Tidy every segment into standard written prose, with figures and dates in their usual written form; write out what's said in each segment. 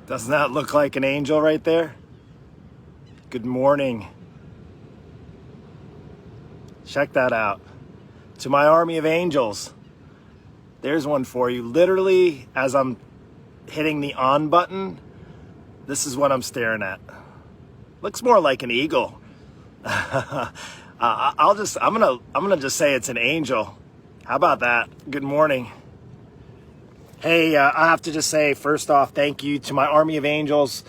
Doesn't that look like an angel right there? Good morning. Check that out. To my army of angels, there's one for you. Literally, as I'm hitting the on button, this is what I'm staring at. Looks more like an eagle. I'm gonna just say it's an angel. How about that? Good morning. Hey, I have to just say, first off, thank you to my army of angels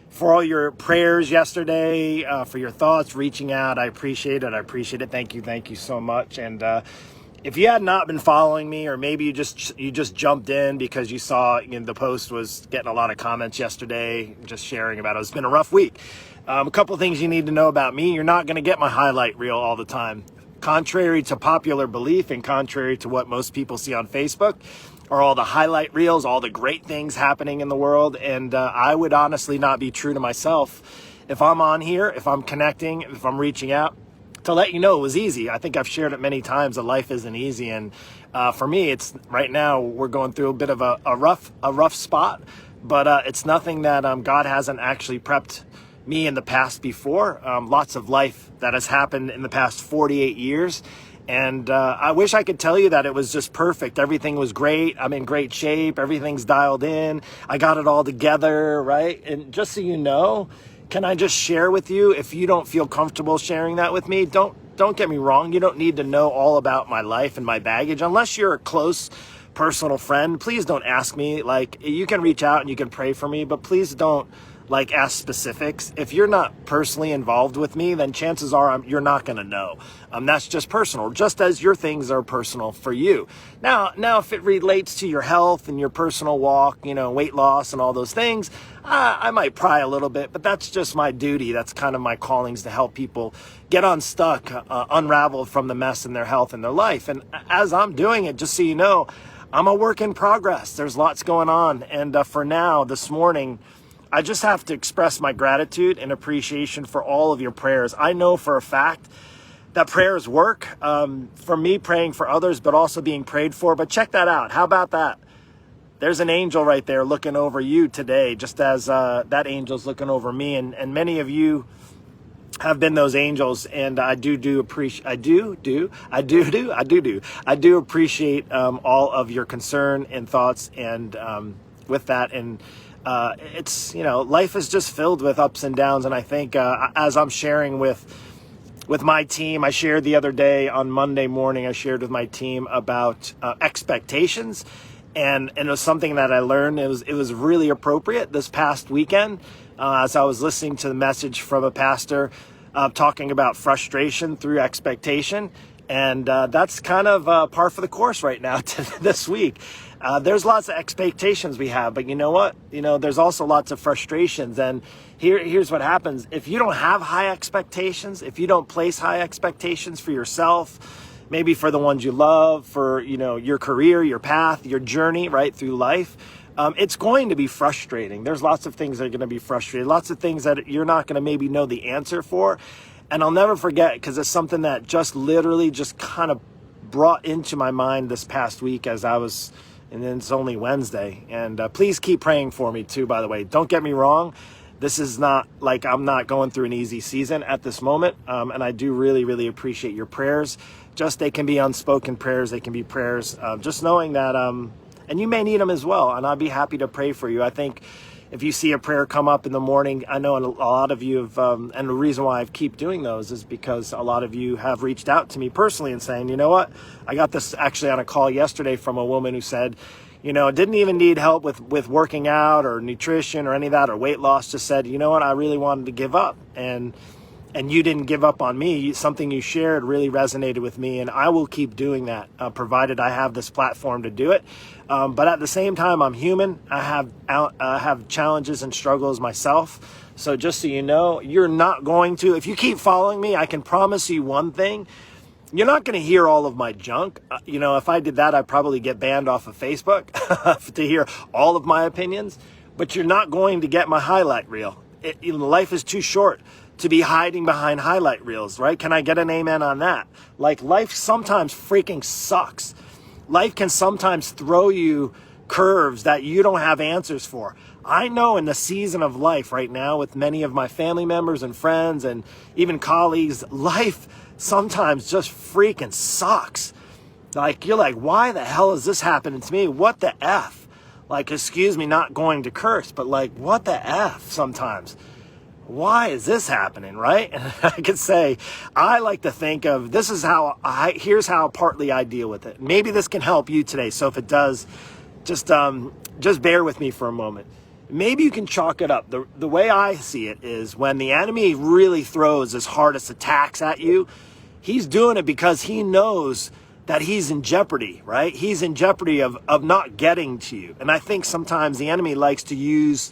for all your prayers yesterday, for your thoughts, reaching out. I appreciate it. Thank you so much. And if you had not been following me, or maybe you just jumped in because you saw the post was getting a lot of comments yesterday, just sharing about it. It's been a rough week. A couple things you need to know about me. You're not going to get my highlight reel all the time. Contrary to popular belief and contrary to what most people see on Facebook, are all the highlight reels, all the great things happening in the world. And I would honestly not be true to myself if I'm on here, if I'm connecting, if I'm reaching out to let you know it was easy. I think I've shared it many times that life isn't easy. And for me, it's right now we're going through a bit of a rough spot, but it's nothing that God hasn't actually prepped me in the past before. Lots of life that has happened in the past 48 years. And I wish I could tell you that it was just perfect. Everything was great. I'm in great shape. Everything's dialed in. I got it all together, right? And just so you know, can I just share with you, if you don't feel comfortable sharing that with me, don't get me wrong. You don't need to know all about my life and my baggage. Unless you're a close personal friend, please don't ask me. Like, you can reach out and you can pray for me, but please don't ask specifics. If you're not personally involved with me, then chances are you're not going to know. That's just personal, just as your things are personal for you. Now, if it relates to your health and your personal walk, weight loss and all those things, I might pry a little bit, but that's just my duty. That's kind of my callings, to help people get unstuck, unraveled from the mess in their health and their life. And as I'm doing it, just so you know, I'm a work in progress. There's lots going on. And for now, this morning, I just have to express my gratitude and appreciation for all of your prayers. I know for a fact that prayers work, for me praying for others, but also being prayed for. But check that out. How about that? There's an angel right there looking over you today, just as that angel's looking over me. And many of you have been those angels, and I do appreciate all of your concern and thoughts. And with that, and it's, life is just filled with ups and downs. And I think as I'm sharing with my team, I shared the other day on Monday morning, I shared with my team about expectations. And it was something that I learned. It was really appropriate this past weekend as I was listening to the message from a pastor talking about frustration through expectation. And that's kind of par for the course right now to this week. There's lots of expectations we have, but you know what? There's also lots of frustrations. And here's what happens. If you don't have high expectations, if you don't place high expectations for yourself, maybe for the ones you love, for, your career, your path, your journey, right, through life, it's going to be frustrating. There's lots of things that are going to be frustrating, lots of things that you're not going to maybe know the answer for. And I'll never forget, because it's something that just literally just kind of brought into my mind this past week as I was, and then it's only Wednesday. And please keep praying for me too, by the way. Don't get me wrong. This is not like I'm not going through an easy season at this moment. And I do really, really appreciate your prayers. Just, they can be unspoken prayers. They can be prayers. Just knowing that, and you may need them as well. And I'll be happy to pray for you. I think if you see a prayer come up in the morning, I know a lot of you have, and the reason why I keep doing those is because a lot of you have reached out to me personally and saying, you know what, I got this actually on a call yesterday from a woman who said, didn't even need help with working out or nutrition or any of that or weight loss, just said, you know what, I really wanted to give up. And you didn't give up on me. Something you shared really resonated with me, and I will keep doing that, provided I have this platform to do it. But at the same time, I'm human. I have challenges and struggles myself. So just so you know, you're not going to, if you keep following me, I can promise you one thing. You're not going to hear all of my junk. If I did that, I'd probably get banned off of Facebook to hear all of my opinions. But you're not going to get my highlight reel. Life is too short to be hiding behind highlight reels, right? Can I get an amen on that? Like, life sometimes freaking sucks. Life can sometimes throw you curves that you don't have answers for. I know in the season of life right now with many of my family members and friends and even colleagues, life sometimes just freaking sucks. Like, you're like, why the hell is this happening to me? What the F? Like, excuse me, not going to curse, but like, what the F sometimes? Why is this happening, right? And I could say, I like to think of, here's how partly I deal with it. Maybe this can help you today. So if it does, just bear with me for a moment. Maybe you can chalk it up. The way I see it is when the enemy really throws his hardest attacks at you, he's doing it because he knows that he's in jeopardy, right? He's in jeopardy of not getting to you. And I think sometimes the enemy likes to use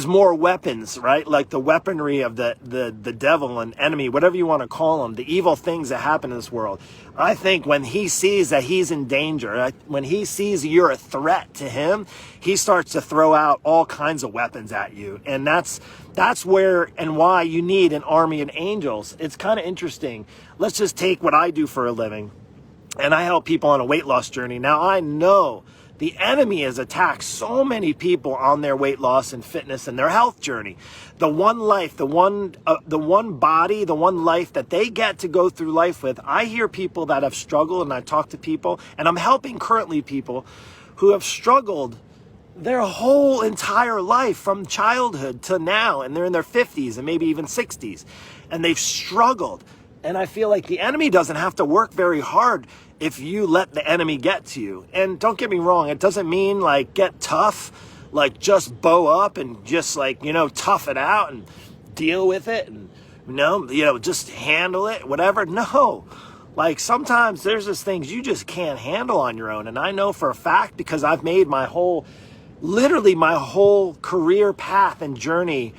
more weapons, right? Like the weaponry of the devil and enemy, whatever you want to call them, the evil things that happen in this world. I think when he sees that he's in danger, when he sees you're a threat to him, he starts to throw out all kinds of weapons at you. And that's where and why you need an army of angels. It's kind of interesting. Let's just take what I do for a living. And I help people on a weight loss journey. Now I know the enemy has attacked so many people on their weight loss and fitness and their health journey. The one life, the one body, the one life that they get to go through life with. I hear people that have struggled, and I talk to people, and I'm helping currently people who have struggled their whole entire life from childhood to now, and they're in their 50s and maybe even 60s, and they've struggled. And I feel like the enemy doesn't have to work very hard if you let the enemy get to you. And don't get me wrong, it doesn't mean like get tough, like just bow up and just like, tough it out and deal with it and, just handle it, whatever. No, like sometimes there's just things you just can't handle on your own. And I know for a fact, because I've made literally my whole career path and journey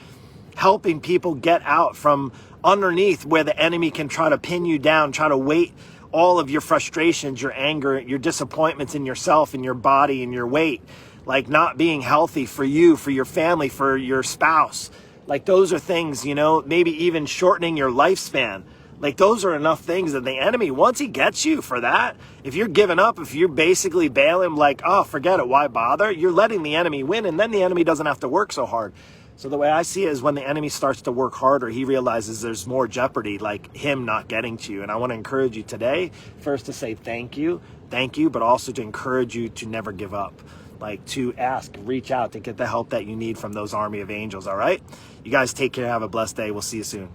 helping people get out from underneath where the enemy can try to pin you down, try to weight all of your frustrations, your anger, your disappointments in yourself and your body and your weight, like not being healthy for you, for your family, for your spouse. Like those are things, maybe even shortening your lifespan. Like those are enough things that the enemy, once he gets you for that, if you're giving up, if you're basically bailing like, oh, forget it, why bother? You're letting the enemy win, and then the enemy doesn't have to work so hard. So the way I see it is when the enemy starts to work harder, he realizes there's more jeopardy, like him not getting to you. And I want to encourage you today, first to say thank you, but also to encourage you to never give up, like to reach out to get the help that you need from those army of angels, all right? You guys take care, have a blessed day. We'll see you soon.